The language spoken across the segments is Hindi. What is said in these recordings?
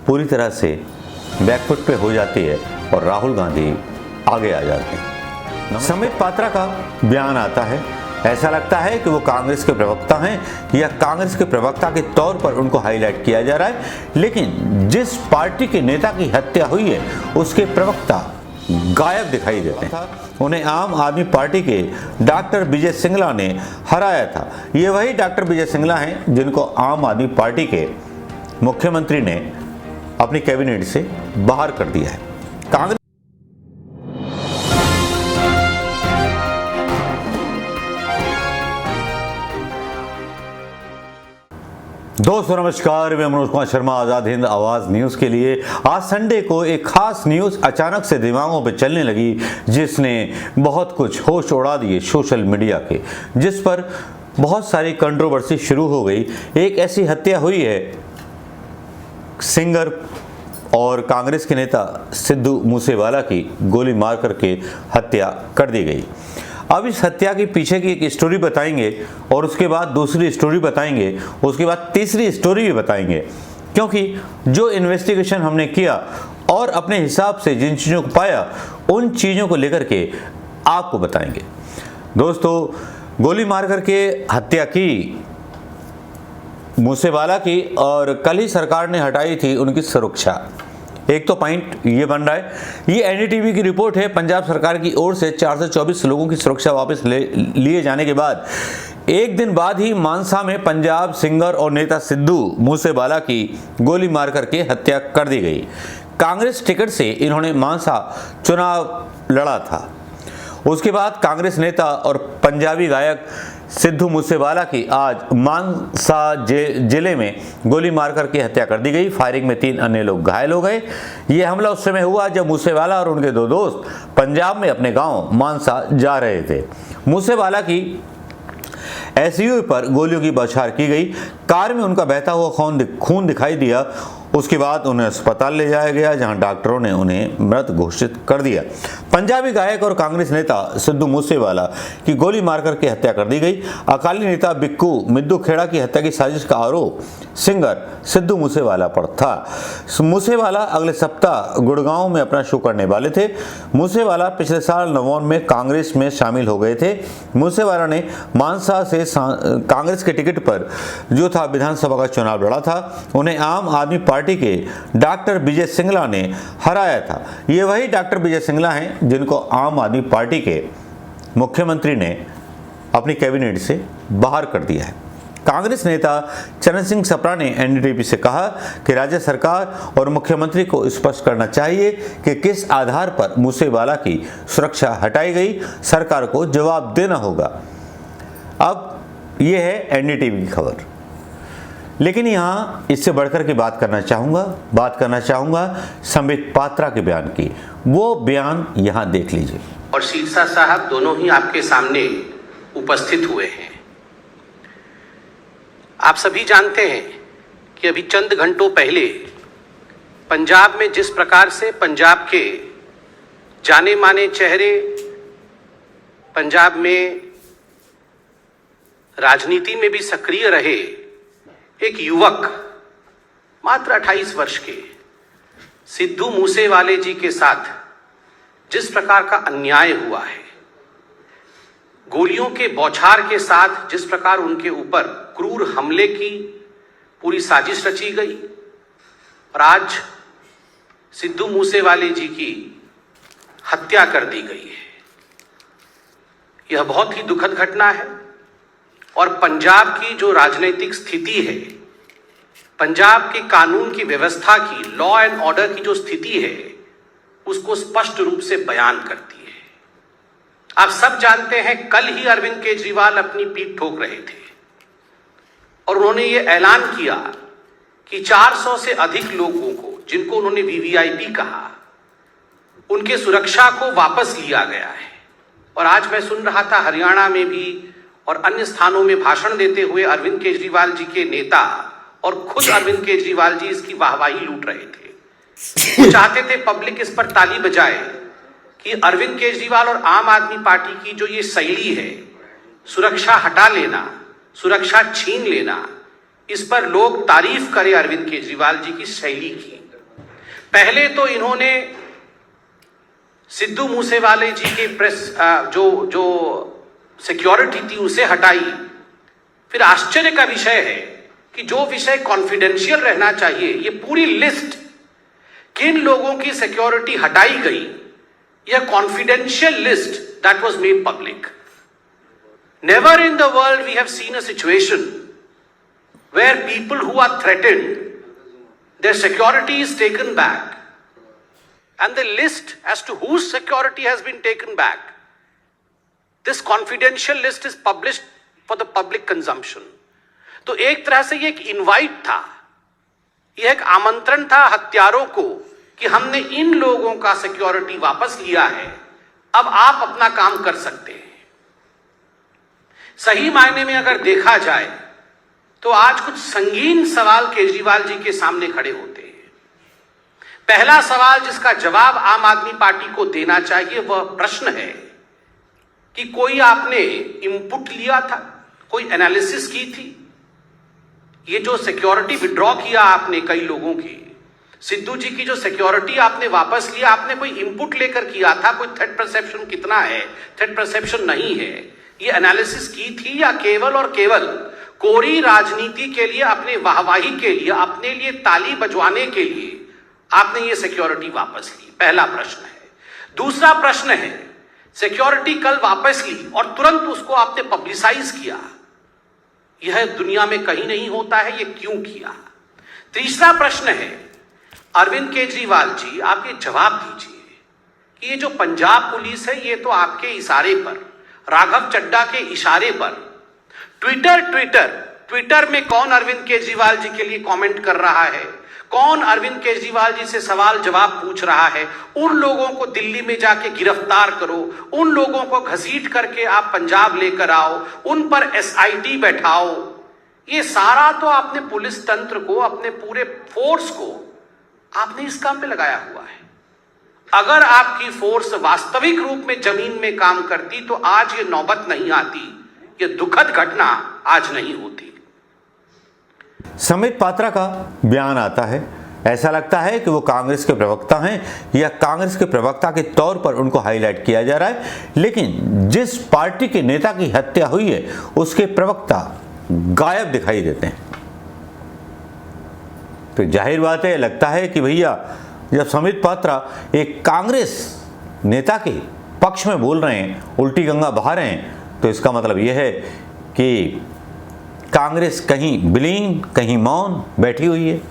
पूरी तरह से बैकफुट पे हो जाती है और राहुल गांधी आगे आ जाते हैं। संबित पात्रा का बयान आता है, ऐसा लगता है कि वो कांग्रेस के प्रवक्ता हैं या कांग्रेस के प्रवक्ता के तौर पर उनको हाईलाइट किया जा रहा है, लेकिन जिस पार्टी के नेता की हत्या हुई है उसके प्रवक्ता गायब दिखाई देते हैं। उन्हें आम आदमी पार्टी के डॉक्टर विजय सिंगला ने हराया था। ये वही डॉक्टर विजय सिंगला हैं जिनको आम आदमी पार्टी के मुख्यमंत्री ने अपनी कैबिनेट से बाहर कर दिया है। कांग्रेस दोस्तों नमस्कार, मैं मनोज कुमार शर्मा आज़ाद हिंद आवाज़ न्यूज़ के लिए। आज संडे को एक खास न्यूज़ अचानक से दिमागों पे चलने लगी जिसने बहुत कुछ होश उड़ा दिए सोशल मीडिया के, जिस पर बहुत सारी कंट्रोवर्सी शुरू हो गई। एक ऐसी हत्या हुई है, सिंगर और कांग्रेस के नेता सिद्धू मूसेवाला की गोली मार करके हत्या कर दी गई। अब इस हत्या के पीछे की एक स्टोरी बताएंगे और उसके बाद दूसरी स्टोरी बताएंगे, उसके बाद तीसरी स्टोरी भी बताएंगे, क्योंकि जो इन्वेस्टिगेशन हमने किया और अपने हिसाब से जिन चीज़ों को पाया उन चीज़ों को लेकर के आपको बताएंगे। दोस्तों, गोली मार करके हत्या की मूसेवाला की और कल ही सरकार ने हटाई थी उनकी सुरक्षा। एक तो पॉइंट ये बन रहा है, ये एनडीटीवी की रिपोर्ट है, पंजाब सरकार की ओर से 424 लोगों की सुरक्षा वापस लिए जाने के बाद एक दिन बाद ही मानसा में पंजाब सिंगर और नेता सिद्धू मूसेवाला की गोली मार करके हत्या कर दी गई। कांग्रेस टिकट से इन्होंने मानसा चुनाव लड़ा था। उसके बाद कांग्रेस नेता और पंजाबी गायक सिद्धू मूसेवाला की आज मानसा जिले में गोली मार करके हत्या कर दी गई। फायरिंग में 3 अन्य लोग घायल हो गए। यह हमला उस समय हुआ जब मूसेवाला और उनके 2 दोस्त पंजाब में अपने गांव मानसा जा रहे थे। मूसेवाला की एसयूवी पर गोलियों की बौछार की गई। कार में उनका बहता हुआ खून दिखाई दिया। उसके बाद उन्हें अस्पताल ले जाया गया, जहां डॉक्टरों ने उन्हें मृत घोषित कर दिया। पंजाबी गायक और कांग्रेस नेता सिद्धू मूसेवाला की गोली मारकर के हत्या कर दी गई। अकाली नेता बिक्कू मिद्दू खेड़ा की हत्या की साजिश का आरोप सिंगर सिद्धू मूसेवाला पर था। मूसेवाला अगले सप्ताह गुड़गांव में अपना शो करने वाले थे। मूसेवाला पिछले साल नवंबर में कांग्रेस में शामिल हो गए थे। मूसेवाला ने मानसा से कांग्रेस के टिकट पर जो था विधानसभा का चुनाव लड़ा था। उन्हें आम आदमी पार्टी के डॉक्टर विजय सिंगला ने हराया था। ये वही डॉक्टर विजय सिंगला हैं जिनको आम आदमी पार्टी के मुख्यमंत्री ने अपनी कैबिनेट से बाहर कर दिया है। कांग्रेस नेता चरण सिंह सप्रा ने एनडीटीवी से कहा कि राज्य सरकार और मुख्यमंत्री को स्पष्ट करना चाहिए कि किस आधार पर मूसेवाला की सुरक्षा हटाई गई। सरकार को जवाब देना होगा। अब यह है एनडीटीवी की खबर, लेकिन यहाँ इससे बढ़कर के बात करना चाहूँगा संबित पात्रा के बयान की। वो बयान यहाँ देख लीजिए। और शीर्षा साहब दोनों ही आपके सामने उपस्थित हुए हैं। आप सभी जानते हैं कि अभी चंद घंटों पहले पंजाब में जिस प्रकार से पंजाब के जाने माने चेहरे, पंजाब में राजनीति में भी सक्रिय रहे एक युवक मात्र 28 वर्ष के सिद्धू मूसेवाले जी के साथ जिस प्रकार का अन्याय हुआ है, गोलियों के बौछार के साथ जिस प्रकार उनके ऊपर क्रूर हमले की पूरी साजिश रची गई और आज सिद्धू मूसेवाले जी की हत्या कर दी गई है, यह बहुत ही दुखद घटना है। और पंजाब की जो राजनीतिक स्थिति है, पंजाब के कानून की व्यवस्था की, लॉ एंड ऑर्डर की जो स्थिति है, उसको स्पष्ट रूप से बयान करती है। आप सब जानते हैं, कल ही अरविंद केजरीवाल अपनी पीठ ठोक रहे थे और उन्होंने ये ऐलान किया कि 400 से अधिक लोगों को, जिनको उन्होंने वीवीआईपी कहा, उनके सुरक्षा को वापस लिया गया है। और आज मैं सुन रहा था हरियाणा में भी और अन्य स्थानों में भाषण देते हुए अरविंद केजरीवाल जी के नेता और खुद अरविंद केजरीवाल जी इसकी वाहवाही लूट रहे थे। वो चाहते थे पब्लिक इस पर ताली बजाए कि अरविंद केजरीवाल और आम आदमी पार्टी की जो ये शैली है, सुरक्षा हटा लेना, सुरक्षा छीन लेना, इस पर लोग तारीफ करें अरविंद केजरीवाल जी की शैली की। पहले तो इन्होंने सिद्धू मूसेवाले जी के प्रेस जो सिक्योरिटी थी उसे हटाई। फिर आश्चर्य का विषय है कि जो विषय कॉन्फिडेंशियल रहना चाहिए, ये पूरी लिस्ट किन लोगों की सिक्योरिटी हटाई गई, यह confidential list that was made public. Never in the world we have seen a situation where people who are threatened, their security is taken back, and the list as to whose security has been taken back, this confidential list is published for the public consumption. तो एक तरह से ये एक इनवाइट था, यह एक आमंत्रण था हत्यारों को कि हमने इन लोगों का सिक्योरिटी वापस लिया है, अब आप अपना काम कर सकते हैं। सही मायने में अगर देखा जाए तो आज कुछ संगीन सवाल केजरीवाल जी के सामने खड़े होते हैं। पहला सवाल जिसका जवाब आम आदमी पार्टी को देना चाहिए वह प्रश्न है कि कोई आपने इनपुट लिया था, कोई एनालिसिस की थी? ये जो सिक्योरिटी विड्रॉ किया आपने कई लोगों की, सिद्धू जी की जो सिक्योरिटी आपने वापस लिया, आपने कोई इनपुट लेकर किया था? कोई थ्रेट परसेप्शन कितना है, थ्रेट परसेप्शन नहीं है, ये एनालिसिस की थी या केवल और केवल कोरी राजनीति के लिए, अपने वाहवाही के लिए, अपने लिए ताली बजवाने के लिए आपने ये सिक्योरिटी वापस ली? पहला प्रश्न है। दूसरा प्रश्न है, सिक्योरिटी कल वापस ली और तुरंत उसको आपने पब्लिसाइज किया, यह दुनिया में कहीं नहीं होता है, ये क्यों किया? तीसरा प्रश्न है, अरविंद केजरीवाल जी आप ये जवाब दीजिए कि ये जो पंजाब पुलिस है ये तो आपके इशारे पर, राघव चड्ढा के इशारे पर ट्विटर में कौन अरविंद केजरीवाल जी के लिए कमेंट कर रहा है, कौन अरविंद केजरीवाल जी से सवाल जवाब पूछ रहा है? उन लोगों को दिल्ली में जाके गिरफ्तार करो, उन लोगों को घसीट करके आप पंजाब लेकर आओ, उन पर एसआईटी बैठाओ। ये सारा तो आपने पुलिस तंत्र को, अपने पूरे फोर्स को आपने इस काम पे लगाया हुआ है। अगर आपकी फोर्स वास्तविक रूप में जमीन में काम करती तो आज ये नौबत नहीं आती, ये दुखद घटना आज नहीं होती। संबित पात्रा का बयान आता है, ऐसा लगता है कि वो कांग्रेस के प्रवक्ता हैं या कांग्रेस के प्रवक्ता के तौर पर उनको हाईलाइट किया जा रहा है, लेकिन जिस पार्टी के नेता की हत्या हुई है उसके प्रवक्ता गायब दिखाई देते हैं। तो जाहिर बात है, लगता है कि भैया जब संबित पात्रा एक कांग्रेस नेता के पक्ष में बोल रहे हैं, उल्टी गंगा बहा रहे हैं, तो इसका मतलब यह है कि कांग्रेस कहीं विलीन, कहीं मौन बैठी हुई है।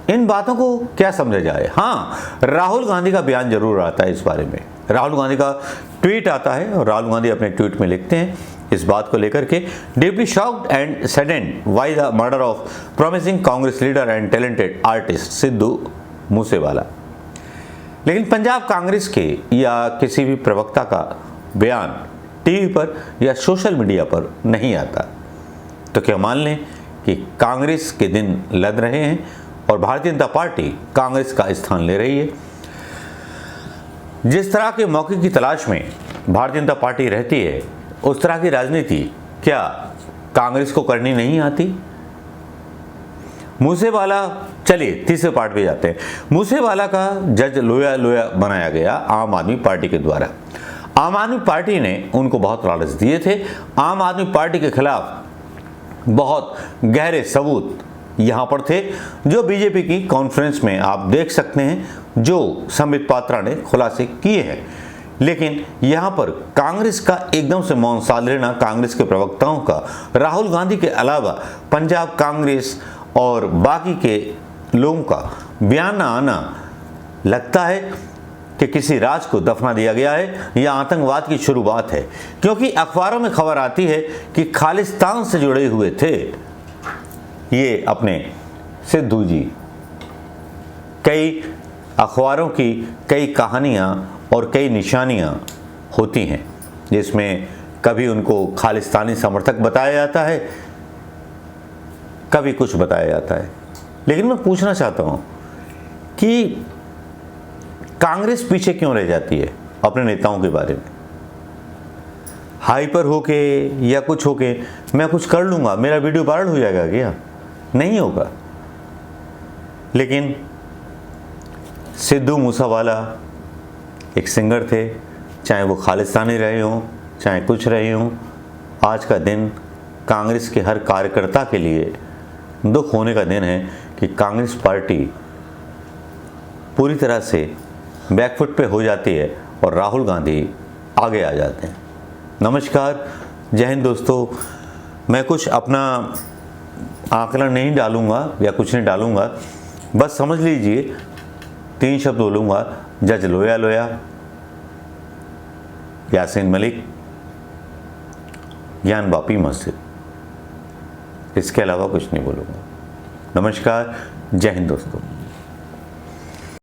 इन बातों को क्या समझा जाए? हाँ, राहुल गांधी का बयान जरूर आता है इस बारे में। राहुल गांधी का ट्वीट आता है और राहुल गांधी अपने ट्वीट में लिखते हैं इस बात को लेकर के, deeply shocked and saddened by the murder of promising Congress leader and talented artist Sidhu Moosewala. लेकिन पंजाब कांग्रेस के या किसी भी प्रवक्ता का बयान टीवी पर या सोशल मीडिया पर नहीं आता, तो क्या मान लें कि कांग्रेस के दिन लद रहे हैं और भारतीय जनता पार्टी कांग्रेस का स्थान ले रही है। जिस तरह के मौके की तलाश में भारतीय जनता पार्टी रहती है, उस तरह की राजनीति क्या कांग्रेस को करनी नहीं आती? मूसेवाला, चलिए तीसरे पार्ट पे जाते हैं। मूसेवाला का जज लोया लोया बनाया गया आम आदमी पार्टी के द्वारा। आम आदमी पार्टी ने उनको बहुत लालच दिए थे। आम आदमी पार्टी के खिलाफ बहुत गहरे सबूत यहाँ पर थे, जो बीजेपी की कॉन्फ्रेंस में आप देख सकते हैं, जो संबित पात्रा ने खुलासे किए हैं। लेकिन यहाँ पर कांग्रेस का एकदम से मौन साध लेना, कांग्रेस के प्रवक्ताओं का, राहुल गांधी के अलावा पंजाब कांग्रेस और बाकी के लोगों का बयान न आना, लगता है कि किसी राज को दफना दिया गया है या आतंकवाद की शुरुआत है। क्योंकि अखबारों में खबर आती है कि खालिस्तान से जुड़े हुए थे ये अपने सिद्धू जी। कई अखबारों की कई कहानियाँ और कई निशानियाँ होती हैं, जिसमें कभी उनको खालिस्तानी समर्थक बताया जाता है, कभी कुछ बताया जाता है। लेकिन मैं पूछना चाहता हूँ कि कांग्रेस पीछे क्यों रह जाती है अपने नेताओं के बारे में? हाइपर होके या कुछ होके मैं कुछ कर लूँगा, मेरा वीडियो वायरल हो जाएगा क्या? नहीं होगा। लेकिन सिद्धू मूसेवाला एक सिंगर थे, चाहे वो खालिस्तानी रहे हों चाहे कुछ रहे हों, आज का दिन कांग्रेस के हर कार्यकर्ता के लिए दुख होने का दिन है कि कांग्रेस पार्टी पूरी तरह से बैकफुट पे हो जाती है और राहुल गांधी आगे आ जाते हैं। नमस्कार, जय हिंद दोस्तों। मैं कुछ अपना आकलन नहीं डालूंगा या कुछ नहीं डालूंगा, बस समझ लीजिए 3 शब्द बोलूंगा, जज लोया लोया, यासीन मलिक, ज्ञान वापी मस्जिद, इसके अलावा कुछ नहीं बोलूंगा। नमस्कार, जय हिंद दोस्तों।